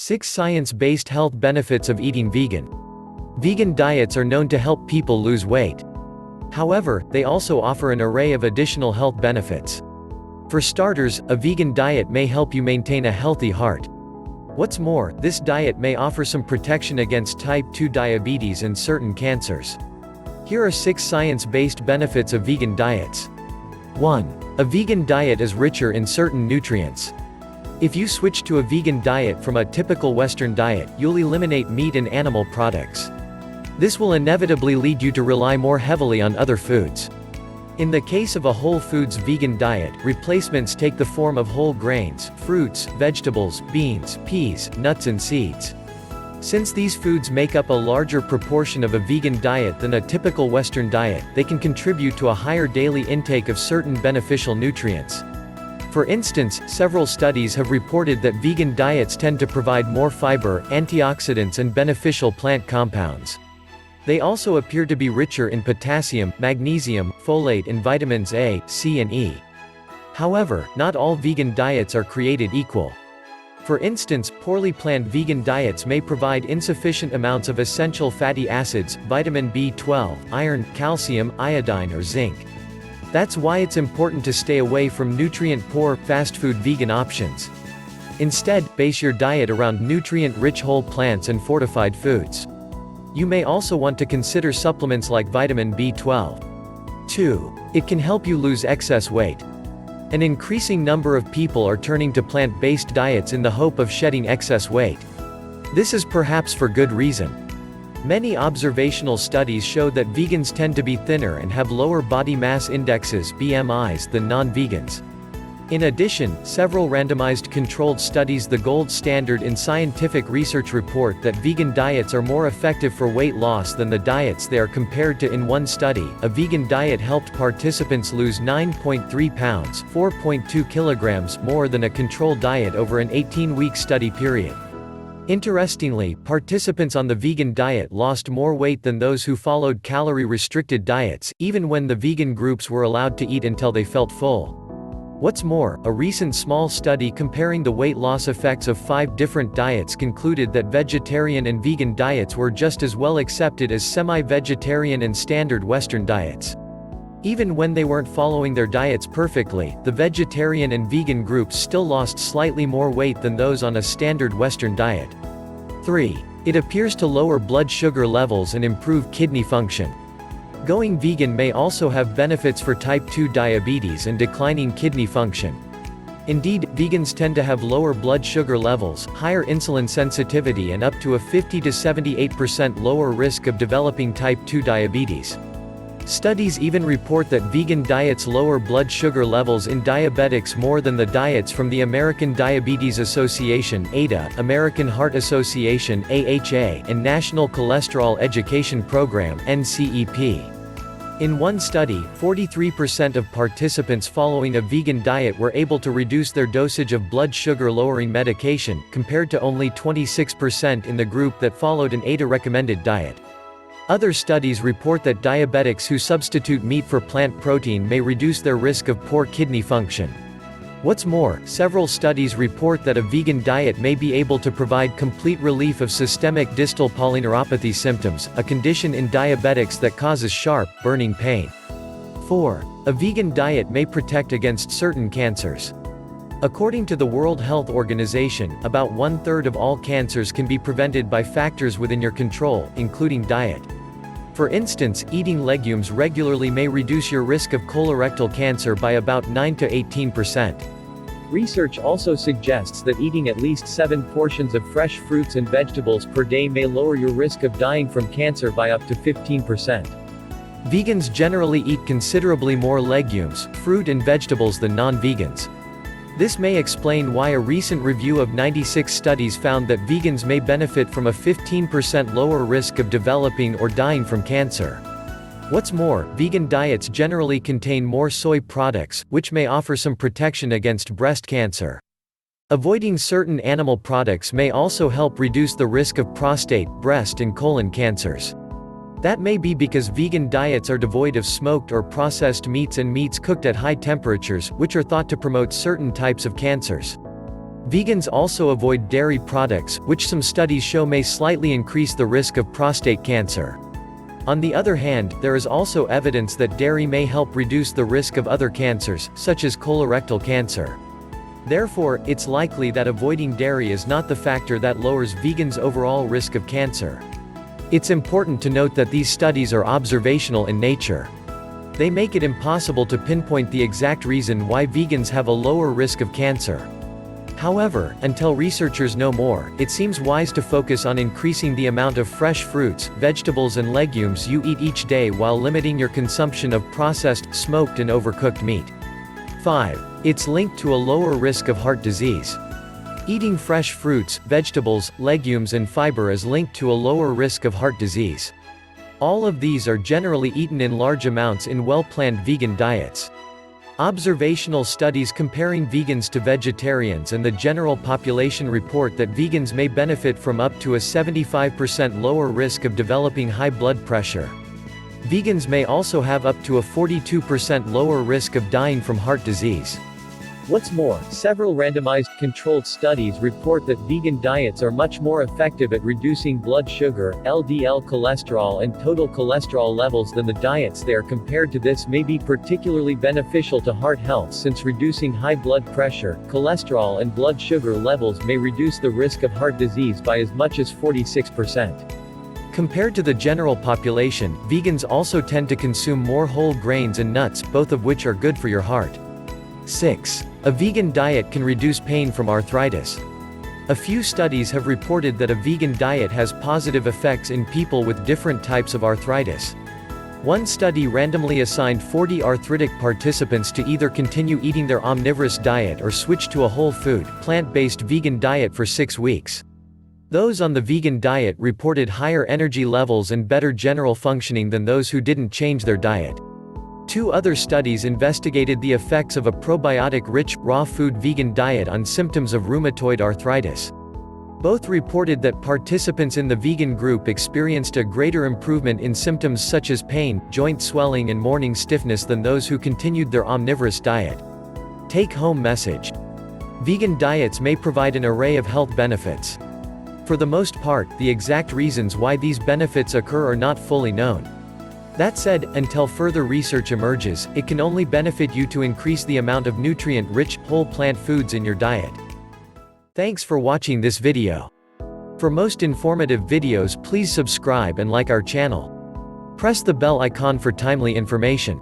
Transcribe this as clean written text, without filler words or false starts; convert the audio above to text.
6 Science-based health benefits of eating vegan. Vegan diets are known to help people lose weight. However, they also offer an array of additional health benefits. For starters, a vegan diet may help you maintain a healthy heart. What's more, this diet may offer some protection against type 2 diabetes and certain cancers. Here are 6 science-based benefits of vegan diets. 1. A vegan diet is richer in certain nutrients. If you switch to a vegan diet from a typical Western diet, you'll eliminate meat and animal products. This will inevitably lead you to rely more heavily on other foods. In the case of a whole foods vegan diet, replacements take the form of whole grains, fruits, vegetables, beans, peas, nuts and seeds. Since these foods make up a larger proportion of a vegan diet than a typical Western diet, they can contribute to a higher daily intake of certain beneficial nutrients. For instance, several studies have reported that vegan diets tend to provide more fiber, antioxidants and beneficial plant compounds. They also appear to be richer in potassium, magnesium, folate and vitamins A, C and E. However, not all vegan diets are created equal. For instance, poorly planned vegan diets may provide insufficient amounts of essential fatty acids, vitamin B12, iron, calcium, iodine or zinc. That's why it's important to stay away from nutrient-poor, fast-food vegan options. Instead, base your diet around nutrient-rich whole plants and fortified foods. You may also want to consider supplements like vitamin B12. 2. It can help you lose excess weight. An increasing number of people are turning to plant-based diets in the hope of shedding excess weight. This is perhaps for good reason. Many observational studies show that vegans tend to be thinner and have lower body mass indexes (BMIs) than non-vegans. In addition, several randomized controlled studies, the gold standard in scientific research, report that vegan diets are more effective for weight loss than the diets they are compared to. In one study, a vegan diet helped participants lose 9.3 pounds (4.2 kilograms) more than a control diet over an 18-week study period. Interestingly, participants on the vegan diet lost more weight than those who followed calorie-restricted diets, even when the vegan groups were allowed to eat until they felt full. What's more, a recent small study comparing the weight loss effects of 5 different diets concluded that vegetarian and vegan diets were just as well accepted as semi-vegetarian and standard Western diets. Even when they weren't following their diets perfectly, the vegetarian and vegan groups still lost slightly more weight than those on a standard Western diet. 3. It appears to lower blood sugar levels and improve kidney function. Going vegan may also have benefits for type 2 diabetes and declining kidney function. Indeed, vegans tend to have lower blood sugar levels, higher insulin sensitivity and up to a 50 to 78% lower risk of developing type 2 diabetes. Studies even report that vegan diets lower blood sugar levels in diabetics more than the diets from the American Diabetes Association (ADA), American Heart Association (AHA), and National Cholesterol Education Program (NCEP). In one study, 43% of participants following a vegan diet were able to reduce their dosage of blood sugar-lowering medication, compared to only 26% in the group that followed an ADA-recommended diet. Other studies report that diabetics who substitute meat for plant protein may reduce their risk of poor kidney function. What's more, several studies report that a vegan diet may be able to provide complete relief of systemic distal polyneuropathy symptoms, a condition in diabetics that causes sharp, burning pain. 4. A vegan diet may protect against certain cancers. According to the World Health Organization, about 1/3 of all cancers can be prevented by factors within your control, including diet. For instance, eating legumes regularly may reduce your risk of colorectal cancer by about 9 to 18%. Research also suggests that eating at least 7 portions of fresh fruits and vegetables per day may lower your risk of dying from cancer by up to 15%. Vegans generally eat considerably more legumes, fruit and vegetables than non-vegans. This may explain why a recent review of 96 studies found that vegans may benefit from a 15% lower risk of developing or dying from cancer. What's more, vegan diets generally contain more soy products, which may offer some protection against breast cancer. Avoiding certain animal products may also help reduce the risk of prostate, breast and colon cancers. That may be because vegan diets are devoid of smoked or processed meats and meats cooked at high temperatures, which are thought to promote certain types of cancers. Vegans also avoid dairy products, which some studies show may slightly increase the risk of prostate cancer. On the other hand, there is also evidence that dairy may help reduce the risk of other cancers, such as colorectal cancer. Therefore, it's likely that avoiding dairy is not the factor that lowers vegans' overall risk of cancer. It's important to note that these studies are observational in nature. They make it impossible to pinpoint the exact reason why vegans have a lower risk of cancer. However, until researchers know more, it seems wise to focus on increasing the amount of fresh fruits, vegetables and legumes you eat each day while limiting your consumption of processed, smoked and overcooked meat. 5. It's linked to a lower risk of heart disease. Eating fresh fruits, vegetables, legumes and fiber is linked to a lower risk of heart disease. All of these are generally eaten in large amounts in well-planned vegan diets. Observational studies comparing vegans to vegetarians and the general population report that vegans may benefit from up to a 75% lower risk of developing high blood pressure. Vegans may also have up to a 42% lower risk of dying from heart disease. What's more, several randomized controlled studies report that vegan diets are much more effective at reducing blood sugar, LDL cholesterol and total cholesterol levels than the diets they are compared to. This may be particularly beneficial to heart health since reducing high blood pressure, cholesterol and blood sugar levels may reduce the risk of heart disease by as much as 46%. Compared to the general population, vegans also tend to consume more whole grains and nuts, both of which are good for your heart. 6. A vegan diet can reduce pain from arthritis. A few studies have reported that a vegan diet has positive effects in people with different types of arthritis. One study randomly assigned 40 arthritic participants to either continue eating their omnivorous diet or switch to a whole food, plant-based vegan diet for 6 weeks. Those on the vegan diet reported higher energy levels and better general functioning than those who didn't change their diet. 2 other studies investigated the effects of a probiotic-rich, raw food vegan diet on symptoms of rheumatoid arthritis. Both reported that participants in the vegan group experienced a greater improvement in symptoms such as pain, joint swelling and morning stiffness than those who continued their omnivorous diet. Take-home message. Vegan diets may provide an array of health benefits. For the most part, the exact reasons why these benefits occur are not fully known. That said, until further research emerges, it can only benefit you to increase the amount of nutrient-rich, whole plant foods in your diet. Thanks for watching this video. For most informative videos, please subscribe and like our channel. Press the bell icon for timely information.